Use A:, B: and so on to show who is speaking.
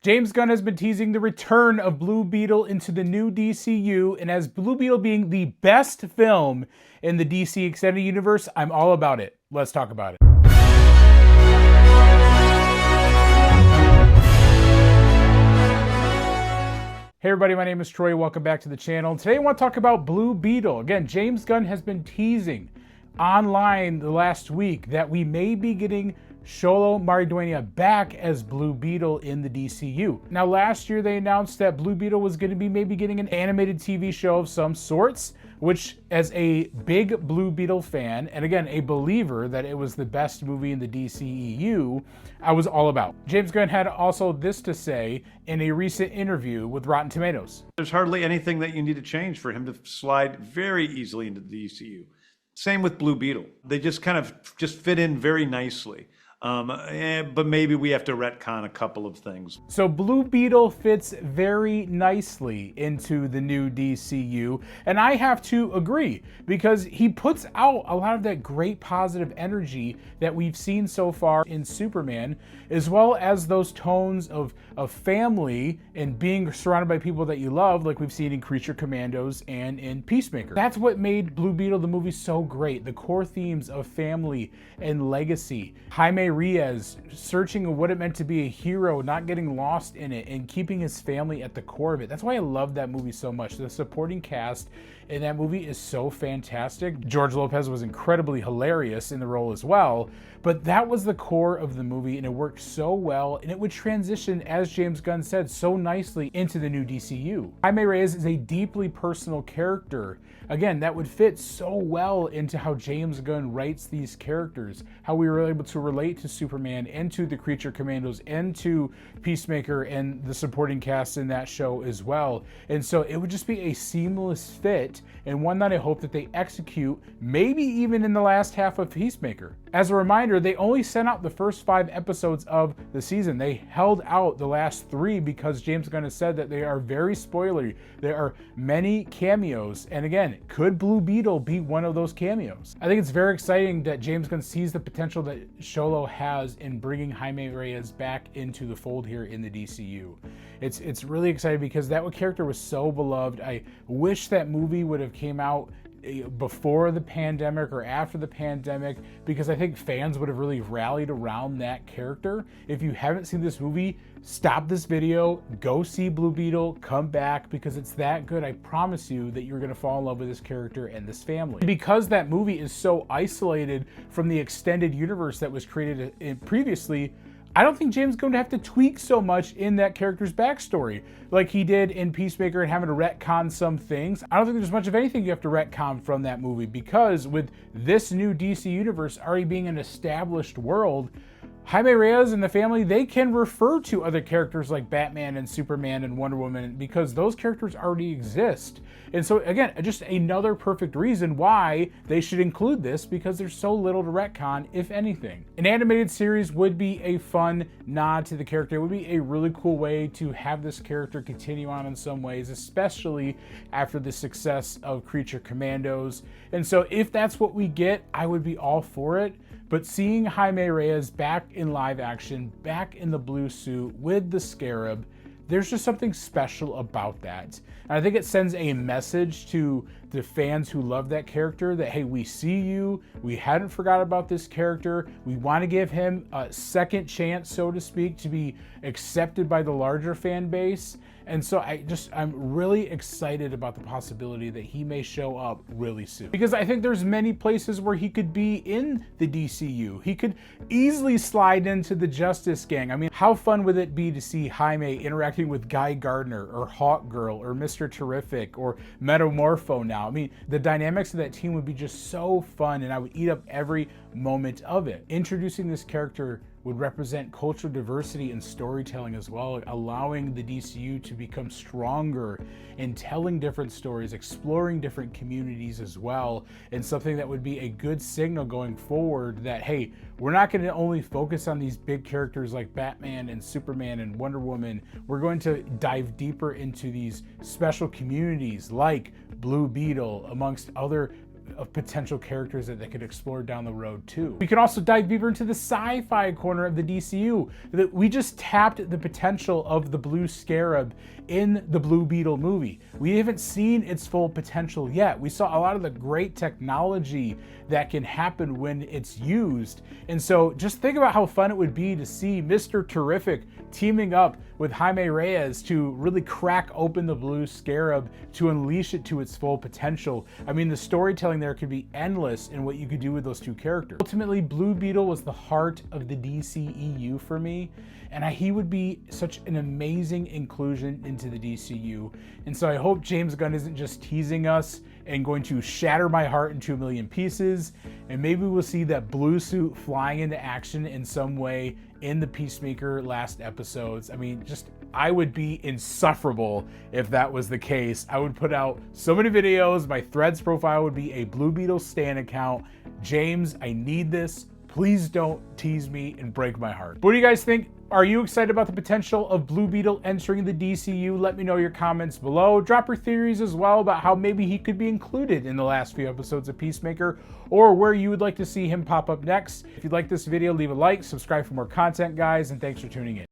A: James Gunn has been teasing the return of Blue Beetle into the new DCU, and as Blue Beetle being the best film in the DC Extended Universe, I'm all about it. Let's talk about it. Hey everybody, my name is Troy. Welcome back to the channel. Today I want to talk about Blue Beetle. Again, James Gunn has been teasing online the last week that we may be getting Xolo Maridueña back as Blue Beetle in the DCU. Now last year they announced that Blue Beetle was going to be maybe getting an animated TV show of some sorts, which as a big Blue Beetle fan, and again, a believer that it was the best movie in the DCEU, I was all about. James Gunn had also this to say in a recent interview with Rotten Tomatoes.
B: There's hardly anything that you need to change for him to slide very easily into the DCU. Same with Blue Beetle. They just kind of just fit in very nicely. But maybe we have to retcon a couple of things.
A: So Blue Beetle fits very nicely into the new DCU, and I have to agree because he puts out a lot of that great positive energy that we've seen so far in Superman, as well as those tones of family and being surrounded by people that you love, like we've seen in Creature Commandos and in Peacemaker. That's what made Blue Beetle the movie so great. The core themes of family and legacy. Jaime Reyes searching what it meant to be a hero, not getting lost in it, and keeping his family at the core of it. That's why I love that movie so much. The supporting cast in that movie is so fantastic. George Lopez was incredibly hilarious in the role as well, but that was the core of the movie, and it worked so well, and it would transition, as James Gunn said, so nicely into the new DCU. Jaime Reyes is a deeply personal character. Again, that would fit so well into how James Gunn writes these characters, how we were able to relate to Superman and to the Creature Commandos and to Peacemaker and the supporting cast in that show as well. And so it would just be a seamless fit, and one that I hope that they execute, maybe even in the last half of Peacemaker. As a reminder, they only sent out the first 5 episodes of the season. They held out the last 3 because James Gunn has said that they are very spoilery. There are many cameos, and again, could Blue Beetle be one of those cameos? I think it's very exciting that James Gunn sees the potential that Xolo has in bringing Jaime Reyes back into the fold here in the DCU. It's really exciting because that character was so beloved. I wish that movie would have came out before the pandemic or after the pandemic, because I think fans would have really rallied around that character. If you haven't seen this movie, stop this video, go see Blue Beetle, come back, because it's that good. I promise you that you're going to fall in love with this character and this family. Because that movie is so isolated from the extended universe that was created previously, I don't think James Gunn would have to tweak so much in that character's backstory like he did in Peacemaker and having to retcon some things. I don't think there's much of anything you have to retcon from that movie, because with this new DC universe already being an established world, Jaime Reyes and the family, they can refer to other characters like Batman and Superman and Wonder Woman because those characters already exist. And so again, just another perfect reason why they should include this, because there's so little to retcon, if anything. An animated series would be a fun nod to the character. It would be a really cool way to have this character continue on in some ways, especially after the success of Creature Commandos. And so if that's what we get, I would be all for it. But seeing Jaime Reyes back in live action, back in the blue suit with the scarab, there's just something special about that. And I think it sends a message to the fans who love that character that, hey, we see you, we hadn't forgot about this character, we want to give him a second chance, so to speak, to be accepted by the larger fan base. And so I'm really excited about the possibility that he may show up really soon, because I think there's many places where he could be in the DCU. He could easily slide into the Justice Gang. I mean, how fun would it be to see Jaime interacting with Guy Gardner or Hawkgirl or Mr. Terrific or Metamorpho now? I mean, the dynamics of that team would be just so fun, and I would eat up every moment of it. Introducing this character would represent cultural diversity and storytelling as well, allowing the DCU to become stronger in telling different stories, exploring different communities as well, and something that would be a good signal going forward that, hey, we're not going to only focus on these big characters like Batman and Superman and Wonder Woman. We're going to dive deeper into these special communities like Blue Beetle, amongst other of potential characters that they could explore down the road too. We can also dive deeper into the sci-fi corner of the DCU. That we just tapped the potential of the Blue Scarab in the Blue Beetle movie. We haven't seen its full potential yet. We saw a lot of the great technology that can happen when it's used. And so just think about how fun it would be to see Mr. Terrific teaming up with Jaime Reyes to really crack open the Blue Scarab to unleash it to its full potential. I mean, the storytelling there could be endless in what you could do with those two characters. Ultimately, Blue Beetle was the heart of the DCEU for me, and he would be such an amazing inclusion into the DCU. And so I hope James Gunn isn't just teasing us and going to shatter my heart into a million pieces, and maybe we'll see that blue suit flying into action in some way in the Peacemaker last episodes. I mean, I would be insufferable if that was the case. I would put out so many videos. My Threads profile would be a Blue Beetle Stan account. James, I need this. Please don't tease me and break my heart. What do you guys think? Are you excited about the potential of Blue Beetle entering the DCU? Let me know your comments below. Drop your theories as well about how maybe he could be included in the last few episodes of Peacemaker, or where you would like to see him pop up next. If you like this video, leave a like, subscribe for more content, guys, and thanks for tuning in.